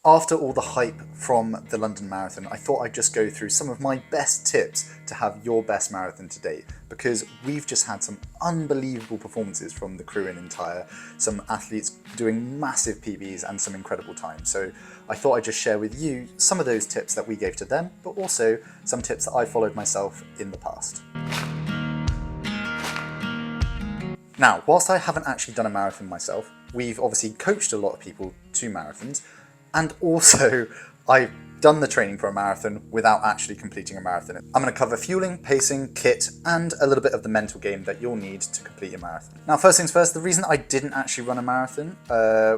After all the hype from the London Marathon, I thought I'd just go through some of my best tips to have your best marathon to date, because we've just had some unbelievable performances from the crew in Entire, some athletes doing massive PBs and some incredible times. So I thought I'd just share with you some of those tips that we gave to them, but also some tips that I followed myself in the past. Now, whilst I haven't actually done a marathon myself, we've obviously coached a lot of people to marathons, and also I've done the training for a marathon without actually completing a marathon. I'm going to cover fueling, pacing, kit, and a little bit of the mental game that you'll need to complete your marathon. Now, first things first, the reason I didn't actually run a marathon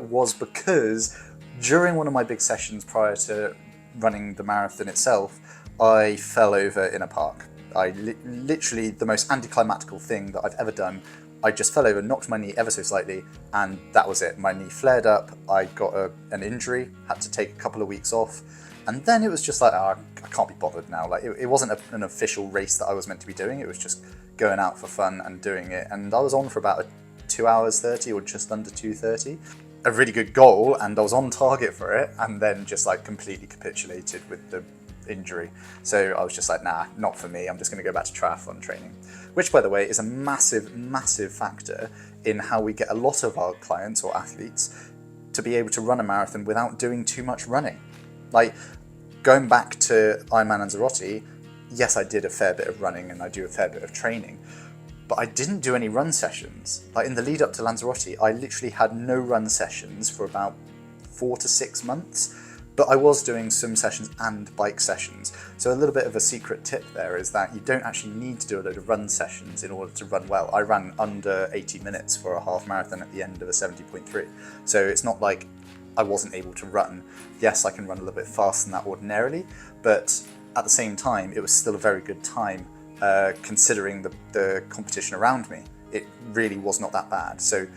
was because during one of my big sessions prior to running the marathon itself, I fell over in a park. Literally the most anticlimactical thing that I've ever done. I just fell over, knocked my knee ever so slightly, and that was it. My knee flared up, I got an injury, had to take a couple of weeks off, and then it was just like, oh, I can't be bothered now. Like, it wasn't an official race that I was meant to be doing, it was just going out for fun and doing it, and I was on for about 2 hours 30 or just under 2:30. A really good goal, and I was on target for it, and then just like completely capitulated with the injury. So I was just like, nah, not for me. I'm just going to go back to triathlon training, which, by the way, is a massive factor in how we get a lot of our clients or athletes to be able to run a marathon without doing too much running. Like, going back to Ironman Lanzarote, yes, I did a fair bit of running and I do a fair bit of training, but I didn't do any run sessions. Like, in the lead up to Lanzarote, I literally had no run sessions for about 4 to 6 months. But I was doing swim sessions and bike sessions. So a little bit of a secret tip there is that you don't actually need to do a load of run sessions in order to run well. I ran under 80 minutes for a half marathon at the end of a 70.3. So it's not like I wasn't able to run. Yes, I can run a little bit faster than that ordinarily, but at the same time, it was still a very good time considering the competition around me. It really was not that bad. So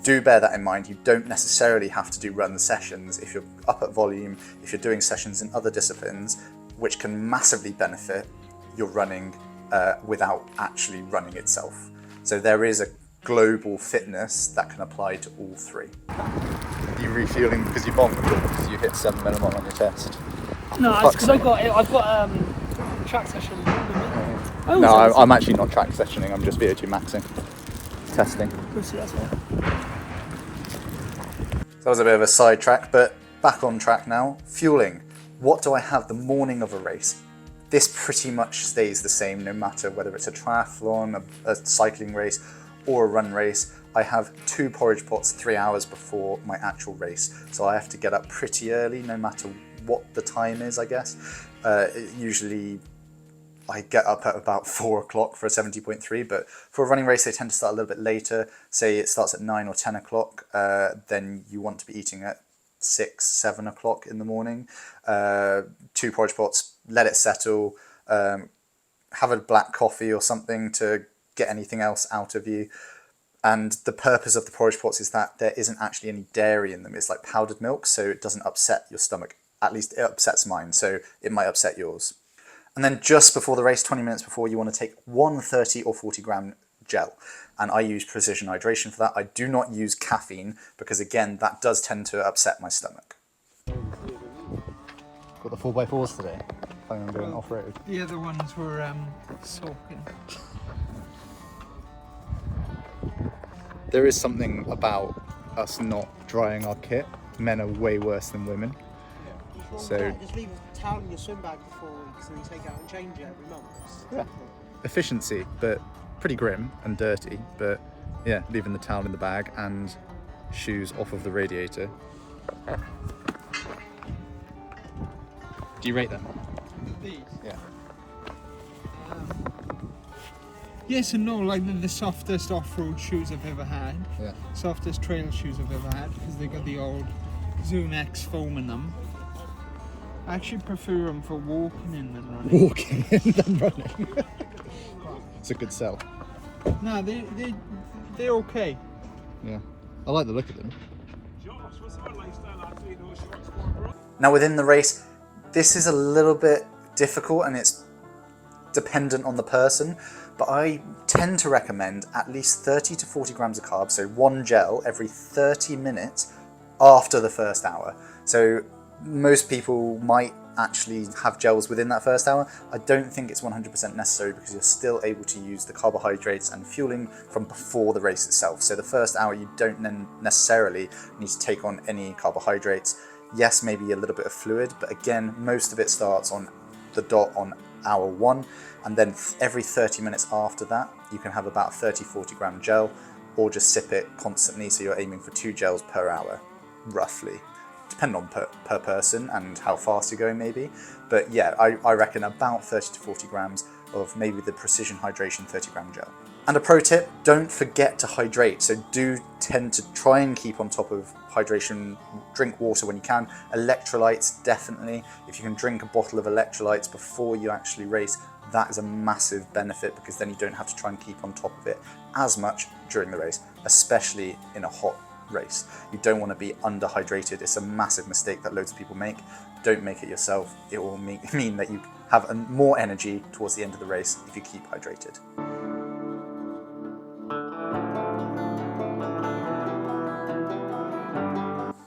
do bear that in mind. You don't necessarily have to do run sessions if you're up at volume, if you're doing sessions in other disciplines, which can massively benefit your running without actually running itself. So there is a global fitness that can apply to all three. Are you refueling because you bombed or because you hit 7 millimole on your test? No, it's because I've got track session. No, I'm actually not track sessioning, I'm just VO2 maxing. Testing. So that was a bit of a sidetrack, but back on track now. Fueling. What do I have the morning of a race? This pretty much stays the same no matter whether it's a triathlon, a cycling race, or a run race. I have 2 porridge pots 3 hours before my actual race. So I have to get up pretty early no matter what the time is, I guess. Usually I get up at about 4 o'clock for a 70.3, but for a running race, they tend to start a little bit later. Say it starts at 9 or 10 o'clock, then you want to be eating at 6, 7 o'clock in the morning. 2 porridge pots, let it settle, have a black coffee or something to get anything else out of you. And the purpose of the porridge pots is that there isn't actually any dairy in them. It's like powdered milk, so it doesn't upset your stomach. At least it upsets mine, so it might upset yours. And then just before the race, 20 minutes before, you want to take 130 or 40 gram gel. And I use Precision Hydration for that. I do not use caffeine because, again, that does tend to upset my stomach. Got the 4x4s today. Planning on going off-road. The other ones were soaking. There is something about us not drying our kit. Men are way worse than women. So just leave a towel in your swim bag for 4 weeks and then take it out and change it every month. yeah, efficiency, but pretty grim and dirty. But yeah, leaving the towel in the bag and shoes off of the radiator. Do you rate them? These? Yeah. Yes and no, like the softest off-road shoes I've ever had. Yeah. Softest trail shoes I've ever had because they got the old Zoom X foam in them. I actually prefer them for walking in than running. Walking in than running. It's a good sell. No, they're okay. Yeah. I like the look of them. Now within the race, this is a little bit difficult and it's dependent on the person, but I tend to recommend at least 30 to 40 grams of carbs, so 1 gel every 30 minutes after the first hour. So Most people might actually have gels within that first hour. I don't think it's 100% necessary because you're still able to use the carbohydrates and fueling from before the race itself. So the first hour you don't then necessarily need to take on any carbohydrates. Yes, maybe a little bit of fluid, but again, most of it starts on the dot on hour 1, and then every 30 minutes after that you can have about 30-40 gram gel, or just sip it constantly, so you're aiming for 2 gels per hour roughly, depending on per person and how fast you're going maybe. But yeah, I reckon about 30 to 40 grams of maybe the Precision Hydration 30 gram gel. And a pro tip, don't forget to hydrate. So do tend to try and keep on top of hydration, drink water when you can. Electrolytes, definitely. If you can drink a bottle of electrolytes before you actually race, that is a massive benefit, because then you don't have to try and keep on top of it as much during the race, especially in a hot race. You don't want to be underhydrated. It's a massive mistake that loads of people make. Don't make it yourself. It will mean that you have more energy towards the end of the race if you keep hydrated.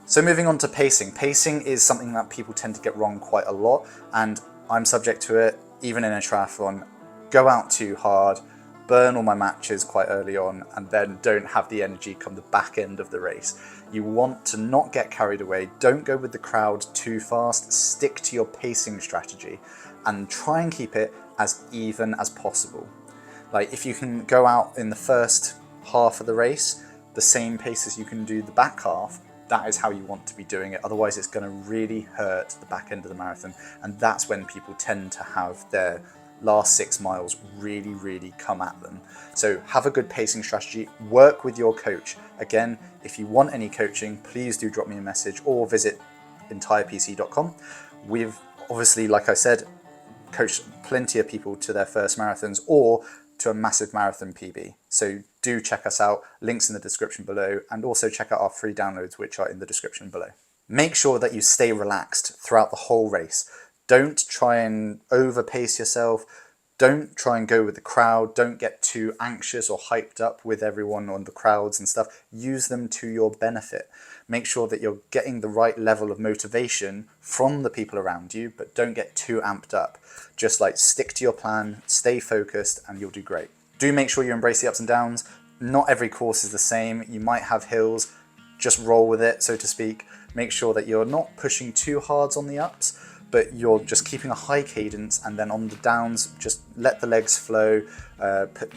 So moving on to pacing. Pacing is something that people tend to get wrong quite a lot, and I'm subject to it even in a triathlon. Go out too hard, burn all my matches quite early on, and then don't have the energy come the back end of the race. You want to not get carried away. Don't go with the crowd too fast. Stick to your pacing strategy and try and keep it as even as possible. Like, if you can go out in the first half of the race the same pace as you can do the back half, that is how you want to be doing it. Otherwise it's going to really hurt the back end of the marathon, and that's when people tend to have their last 6 miles really come at them. So have a good pacing strategy, work with your coach. Again, if you want any coaching, please do drop me a message or visit entirepc.com. We've obviously, like I said, coached plenty of people to their first marathons or to a massive marathon PB. So do check us out, links in the description below, and also check out our free downloads, which are in the description below. Make sure that you stay relaxed throughout the whole race. Don't try and overpace yourself. Don't try and go with the crowd. Don't get too anxious or hyped up with everyone on the crowds and stuff. Use them to your benefit. Make sure that you're getting the right level of motivation from the people around you, but don't get too amped up. Just like stick to your plan, stay focused, and you'll do great. Do make sure you embrace the ups and downs. Not every course is the same. You might have hills. Just roll with it, so to speak. Make sure that you're not pushing too hard on the ups, but you're just keeping a high cadence, and then on the downs, just let the legs flow,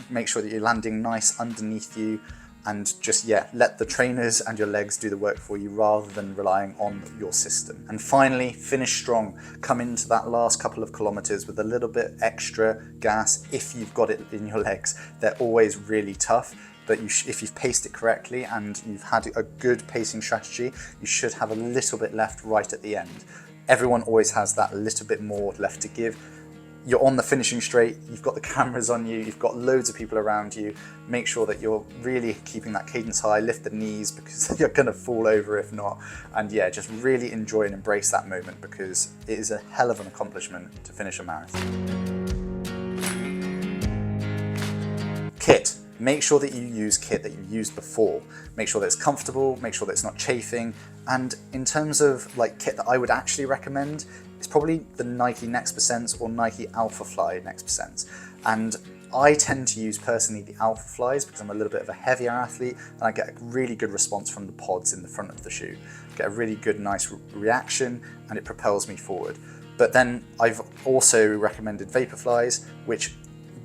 make sure that you're landing nice underneath you, and just, yeah, let the trainers and your legs do the work for you rather than relying on your system. And finally, finish strong. Come into that last couple of kilometers with a little bit extra gas if you've got it in your legs. They're always really tough, but if you've paced it correctly and you've had a good pacing strategy, you should have a little bit left right at the end. Everyone always has that little bit more left to give. You're on the finishing straight, you've got the cameras on you, you've got loads of people around you. Make sure that you're really keeping that cadence high, lift the knees because you're gonna fall over if not. And yeah, just really enjoy and embrace that moment, because it is a hell of an accomplishment to finish a marathon. Kit. Make sure that you use kit that you've used before. Make sure that it's comfortable, make sure that it's not chafing. And in terms of like kit that I would actually recommend, it's probably the Nike Next Percents or Nike Alphafly Next Percents. And I tend to use personally the Alphaflys because I'm a little bit of a heavier athlete, and I get a really good response from the pods in the front of the shoe. Get a really good, nice reaction, and it propels me forward. But then I've also recommended Vaporflies, which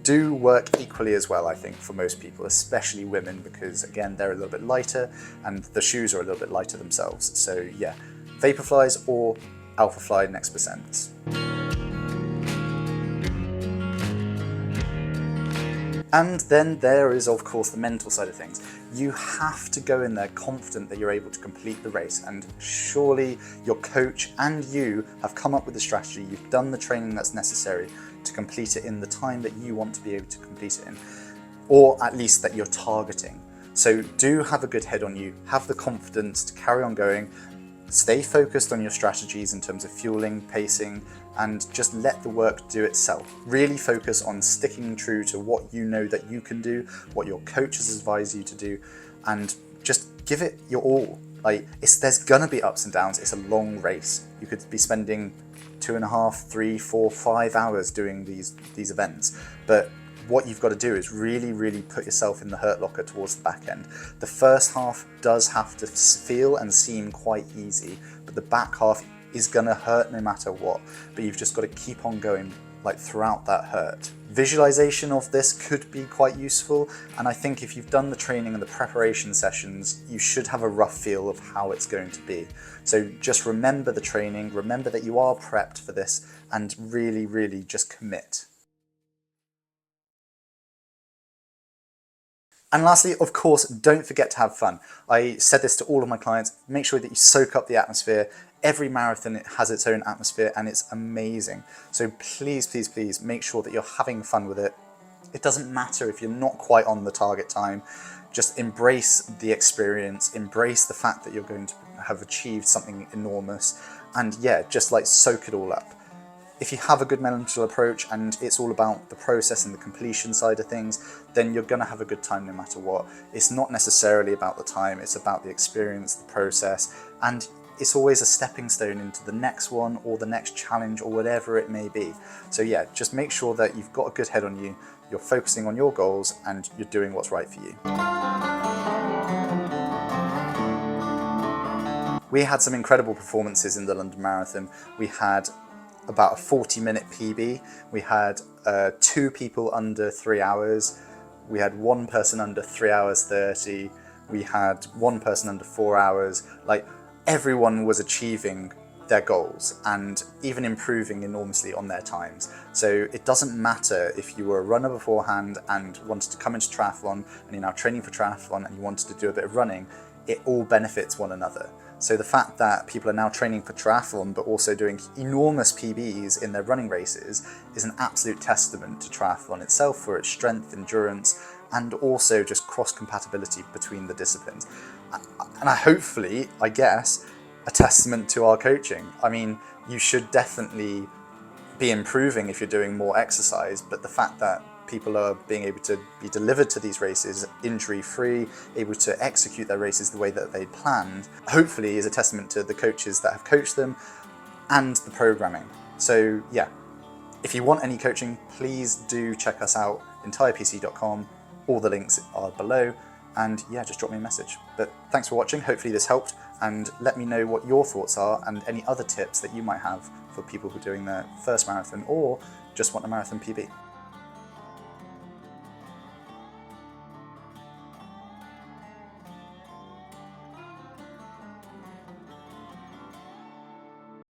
do work equally as well, I think, for most people, especially women, because again, they're a little bit lighter and the shoes are a little bit lighter themselves. So yeah, Vaporflies or Alphafly Next Percents. And then there is, of course, the mental side of things. You have to go in there confident that you're able to complete the race, and surely your coach and you have come up with the strategy, you've done the training that's necessary to complete it in the time that you want to be able to complete it in, or at least that you're targeting. So do have a good head on you, have the confidence to carry on going, stay focused on your strategies in terms of fueling, pacing, and just let the work do itself. Really focus on sticking true to what you know that you can do, what your coaches advise you to do, and just give it your all. Like, there's gonna be ups and downs. It's a long race. You could be spending 2.5, 3, 4, 5 hours doing these events, but what you've got to do is really, really put yourself in the hurt locker towards the back end. The first half does have to feel and seem quite easy, but the back half is gonna hurt no matter what. But you've just got to keep on going, like, throughout that hurt. Visualization of this could be quite useful, and I think if you've done the training and the preparation sessions, you should have a rough feel of how it's going to be. So just remember the training, remember that you are prepped for this, and really, really just commit. And lastly, of course, don't forget to have fun. I said this to all of my clients, make sure that you soak up the atmosphere. Every marathon has its own atmosphere and it's amazing. So please, please, please make sure that you're having fun with it. It doesn't matter if you're not quite on the target time. Just embrace the experience, embrace the fact that you're going to have achieved something enormous, and yeah, just like soak it all up. If you have a good mental approach and it's all about the process and the completion side of things, then you're going to have a good time no matter what. It's not necessarily about the time, it's about the experience, the process, and it's always a stepping stone into the next one or the next challenge or whatever it may be. So yeah, just make sure that you've got a good head on you, you're focusing on your goals, and you're doing what's right for you. We had some incredible performances in the London Marathon. We had about a 40-minute PB. We had 2 people under 3 hours. We had 1 person under 3 hours 30. We had 1 person under 4 hours. Like, everyone was achieving their goals and even improving enormously on their times. So it doesn't matter if you were a runner beforehand and wanted to come into triathlon and you're now training for triathlon and you wanted to do a bit of running, it all benefits one another. So the fact that people are now training for triathlon but also doing enormous PBs in their running races is an absolute testament to triathlon itself for its strength, endurance, and also just cross-compatibility between the disciplines. And hopefully, I guess, a testament to our coaching. I mean, you should definitely be improving if you're doing more exercise, but the fact that people are being able to be delivered to these races injury-free, able to execute their races the way that they planned, hopefully is a testament to the coaches that have coached them and the programming. So yeah, if you want any coaching, please do check us out, entirepc.com. All the links are below, and yeah, just drop me a message. But thanks for watching, hopefully this helped, and let me know what your thoughts are and any other tips that you might have for people who are doing their first marathon or just want a marathon PB.